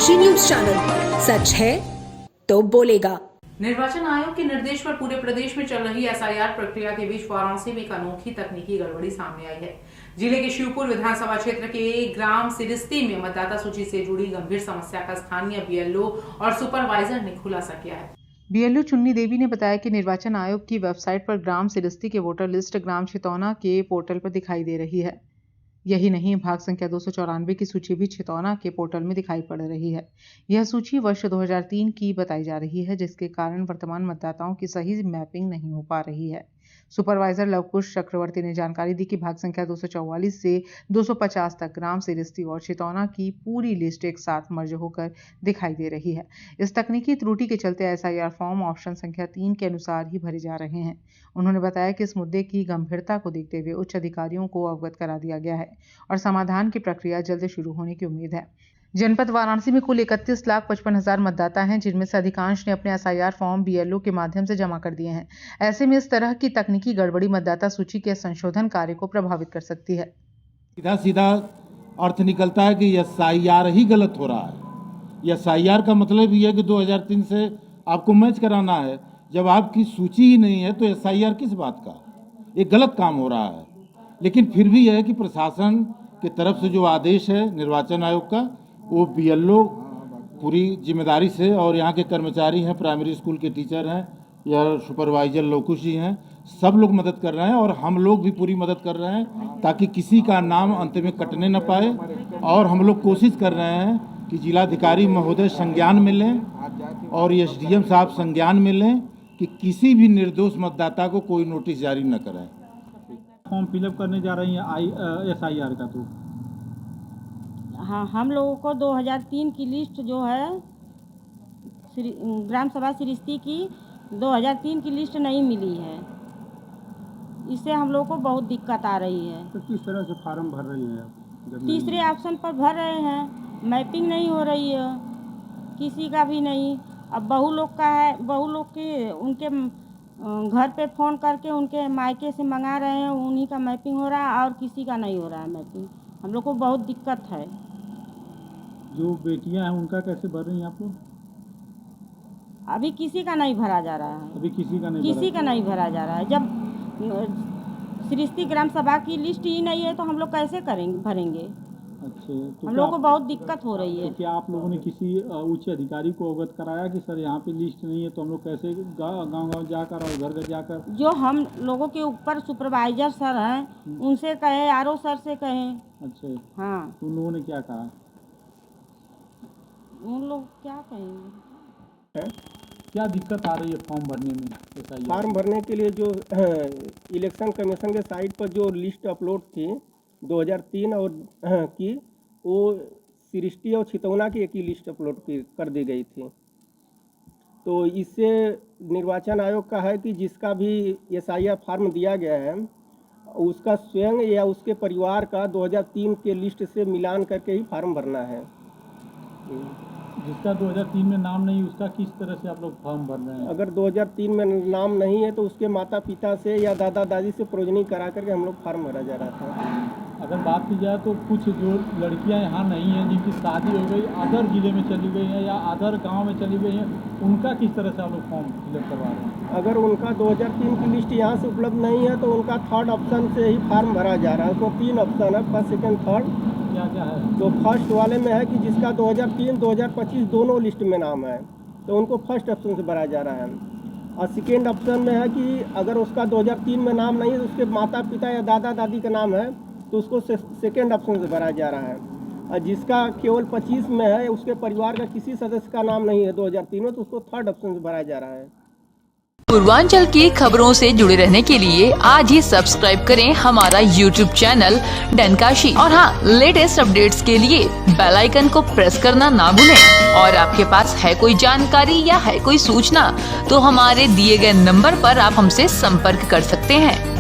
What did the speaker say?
डनकाशी news channel, सच है तो बोलेगा। निर्वाचन आयोग के निर्देश पर पूरे प्रदेश में चल रही एसआईआर प्रक्रिया के बीच वाराणसी में एक अनोखी तकनीकी गड़बड़ी सामने आई है। जिले के शिवपुर विधानसभा क्षेत्र के ग्राम सिरिस्ती में मतदाता सूची से जुड़ी गंभीर समस्या का स्थानीय बीएलओ और सुपरवाइजर ने खुलासा किया है। बीएलओ चुन्नी देवी ने बताया कि निर्वाचन आयोग की वेबसाइट पर ग्राम सिरिस्ती के वोटर लिस्ट ग्राम छितौना के पोर्टल पर दिखाई दे रही है। यही नहीं, भाग संख्या 294 की सूची भी छितौना के पोर्टल में दिखाई पड़ रही है। यह सूची वर्ष 2003 की बताई जा रही है, जिसके कारण वर्तमान मतदाताओं की सही मैपिंग नहीं हो पा रही है। सुपरवाइजर लवकुश चक्रवर्ती ने जानकारी दी कि भाग संख्या 244 से 250 तक ग्राम सिरिस्ती और छितौना की पूरी लिस्ट एक साथ मर्ज होकर दिखाई दे रही है। इस तकनीकी त्रुटि के चलते एसआईआर फॉर्म ऑप्शन संख्या 3 के अनुसार ही भरे जा रहे हैं। उन्होंने बताया कि इस मुद्दे की गंभीरता को देखते हुए उच्च अधिकारियों को अवगत करा दिया गया है और समाधान की प्रक्रिया जल्द शुरू होने की उम्मीद है। जनपद वाराणसी में कुल 31,55,000 मतदाता हैं, जिनमें से अधिकांश ने अपने एसआईआर फॉर्म बीएलओ के माध्यम से जमा कर दिए हैं। ऐसे में इस तरह की तकनीकी गड़बड़ी मतदाता सूची के संशोधन कार्य को प्रभावित कर सकती है। सीधा सीधा अर्थ निकलता है कि एसआईआर ही गलत हो रहा है। एसआईआर का मतलब ये है कि 2003 से आपको मैच कराना है। जब आपकी सूची ही नहीं है तो एसआईआर किस बात का? ये गलत काम हो रहा है। लेकिन फिर भी यह है कि प्रशासन की तरफ से जो आदेश है निर्वाचन आयोग का, वो बीएलओ पूरी जिम्मेदारी से, और यहाँ के कर्मचारी हैं, प्राइमरी स्कूल के टीचर हैं या सुपरवाइजर लवकुश जी हैं, सब लोग मदद कर रहे हैं और हम लोग भी पूरी मदद कर रहे हैं ताकि किसी का नाम अंत में कटने न पाए। और हम लोग कोशिश कर रहे हैं कि जिलाधिकारी महोदय संज्ञान में लें और एसडीएम साहब संज्ञान में लें कि किसी भी निर्दोष मतदाता को कोई नोटिस जारी न करें। फॉर्म फिलअप करने जा रही हैं एसआईआर का, तो हाँ, हम लोगों को 2003 की लिस्ट जो है ग्राम सभा सिरिस्ती की 2003 की लिस्ट नहीं मिली है। इससे हम लोगों को बहुत दिक्कत आ रही है। तो किस तरह से फार्म भर रही हैं आप? तीसरे ऑप्शन पर भर रहे हैं, मैपिंग नहीं हो रही है, किसी का भी नहीं। अब बहू लोग का है, बहू लोग के उनके घर पे फ़ोन करके उनके मायके से मंगा रहे हैं, उन्हीं का मैपिंग हो रहा है और किसी का नहीं हो रहा है मैपिंग। हम लोग को बहुत दिक्कत है। जो बेटियां हैं उनका कैसे भर रही हैं आप लोग? अभी किसी का नहीं भरा जा रहा है। अभी किसी का नहीं भरा जा रहा है। जब सिरिस्ती ग्राम सभा की लिस्ट ही नहीं है तो हम लोग कैसे भरेंगे? अच्छा, तो हम लोग को बहुत दिक्कत हो रही है। तो क्या आप लोगों ने किसी उच्च अधिकारी को अवगत कराया कि सर यहाँ पे लिस्ट नहीं है, तो हम लोग कैसे गाँव जाकर और घर घर जाकर? जो हम लोगों के ऊपर सुपरवाइजर सर हैं उनसे कहे, आरओ सर से कहें। अच्छा, हाँ, तो उन लोगों ने क्या कहा? उन लोग क्या कहेंगे? क्या दिक्कत आ रही है फॉर्म भरने में? फॉर्म भरने के लिए जो इलेक्शन कमीशन के साइट पर जो लिस्ट अपलोड थी 2003 और की, वो सिरिस्ती और छितौना की एक ही लिस्ट अपलोड कर दी गई थी। तो इससे निर्वाचन आयोग का है कि जिसका भी एसआईआर फॉर्म दिया गया है उसका स्वयं या उसके परिवार का 2003 के लिस्ट से मिलान करके ही फॉर्म भरना है। जिसका 2003 में नाम नहीं, उसका किस तरह से आप लोग फॉर्म भर रहे हैं? अगर 2003 में नाम नहीं है तो उसके माता पिता से या दादा दादी से प्रोजनी करा करके हम लोग फॉर्म भरा जा रहा था। अगर बात की जाए तो कुछ जो लड़कियां यहाँ नहीं हैं, जिनकी शादी हो गई, अदर जिले में चली गई हैं या अदर गांव में चली गई हैं, उनका किस तरह से आप लोग फॉर्म फिलअप करवा रहे हैं? अगर उनका 2003 की लिस्ट यहाँ से उपलब्ध नहीं है तो उनका थर्ड ऑप्शन से ही फॉर्म भरा जा रहा है। तो 3 ऑप्शन है, फर्स्ट सेकेंड थर्ड। क्या क्या है? तो फर्स्ट वाले में है कि जिसका 2003 2025 दोनों लिस्ट में नाम है तो उनको फर्स्ट ऑप्शन से भरा जा रहा है। और सेकेंड ऑप्शन में है कि अगर उसका 2003 में नाम नहीं है तो उसके माता पिता या दादा दादी का नाम है तो उसको सेकेंड ऑप्शन से भरा जा रहा है। और जिसका केवल 25 में है, उसके परिवार का किसी सदस्य का नाम नहीं है 2003 में, तो उसको थर्ड ऑप्शन से भरा जा रहा है। पूर्वांचल की खबरों से जुड़े रहने के लिए आज ही सब्सक्राइब करें हमारा YouTube चैनल डनकाशी, और हाँ, लेटेस्ट अपडेट्स के लिए बेल आइकन को प्रेस करना ना भूलें। और आपके पास है कोई जानकारी या है कोई सूचना तो हमारे दिए गए नंबर पर आप हमसे संपर्क कर सकते हैं।